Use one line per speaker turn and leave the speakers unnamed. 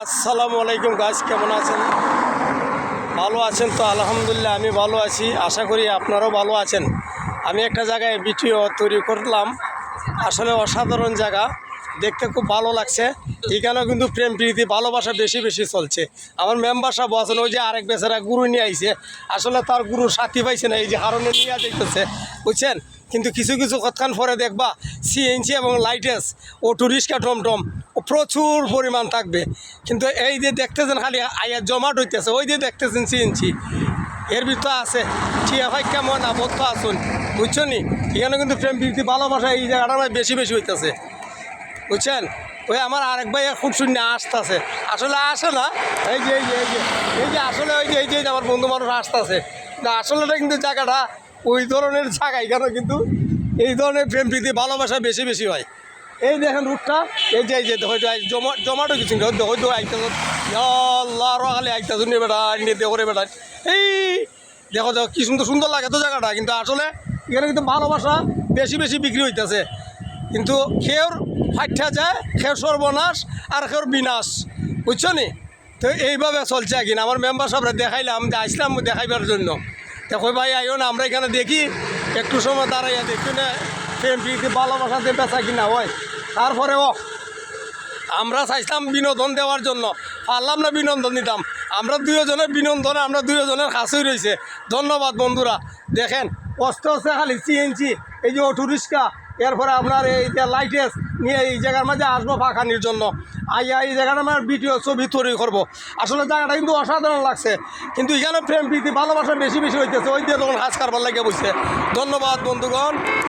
আসসালামু আলাইকুম গাইস, কেমন আছেন? ভালো আছেন তো? আলহামদুলিল্লাহ আমি ভালো আছি, আশা করি আপনারাও ভালো আছেন। আমি একটা জায়গায় ভিডিও তৈরি করলাম, আসলে অসাধারণ জায়গা, দেখতে খুব ভালো লাগছে। এখানেও কিন্তু প্রেম প্রীতি ভালোবাসা বেশি বেশি চলছে। আমার মেম্বার সাহেব আছেন, ওই যে আরেক বেচারা গুরু নিয়ে আইছে, আসলে তার গুরুর সাথী পাইছে না, এই যে হারনে নিয়ে যেতেছে, বুঝছেন। কিন্তু কিছু কিছু কতক্ষণ পরে দেখবা সিএনজি এবং লাইটেস অটো রিক্সা টমটম প্রচুর পরিমাণ থাকবে। কিন্তু এই যে দেখতেছেন খালি আয়া জমাট হইতেছে, ওই যে দেখতেছেন সিএনজি, এর ভিতরে আছে টিয়া ভাই কেমন আবদ্ধ আসুন, বুঝছো নি। এখানে কিন্তু প্রেম প্রীতি ভালোবাসা এই জায়গাটা বেশি বেশি হইতেছে, বুঝছেন। ওই আমার আরেক ভাই খুব শূন্য আসতেছে, আসলে আসে না, এই যে এই যে এই যে এই যে আসলে ওই যে এই যে আমার বন্ধু মানুষ আসতেছে না, আসলেটা কিন্তু জায়গাটা ওই ধরনের জায়গা। এখানে কিন্তু এই ধরনের প্রেম প্রীতি ভালোবাসা বেশি বেশি হয়। এই দেখেন রুটটা, এই যে হয়তো জমাটো কিছু হয়তো আইতেছ আল্লাহ আরো খালি আইতেছ নিয়ে বেটা নিয়ে দেখে বেটা, এই দেখো দেখো কি সুন্দর সুন্দর লাগে তো জায়গাটা। কিন্তু আসলে এখানে কিন্তু ভালোবাসা বেশি বেশি বিক্রি হইতেছে, কিন্তু খেয়ের ফাইটা যায়, খেয়ের সর্বনাশ আর খেয়ের বিনাশ, বুঝছো নি। তো এইভাবে চলছে কিনা। আমার মেম্বার সাহেবরা দেখাইলাম, আসলাম দেখাইবার জন্য, দেখো ভাই আইও না, আমরা এখানে দেখি একটু সময় দাঁড়াইয়া দেখি না প্রেম প্রীতি ভালোবাসাতে বেচা কিনা হয়। তারপরেও আমরা চাইছিলাম বিনোদন দেওয়ার জন্য, পারলাম না বিনোদন দিতাম। আমরা দুজনের বিনোদনে আমরা দুজনের কাছেই রয়েছে। ধন্যবাদ বন্ধুরা। দেখেন কষ্ট হচ্ছে খালি সিএনজি, এই যে অটো রিক্সা, এরপরে আপনার এই যে লাইটেস নিয়ে এই জায়গার মাঝে আসবো ফাঁকানির জন্য। আইয়া এই জায়গাটা আমার ভিডিও ছবি তৈরি করবো। আসলে জায়গাটা কিন্তু অসাধারণ লাগছে, কিন্তু এখানে প্রেম প্রীতি ভালোবাসা বেশি বেশি হইতেছে, ওই দিয়ে তখন হাজ কারবার লাগিয়ে বসছে। ধন্যবাদ বন্ধুগণ।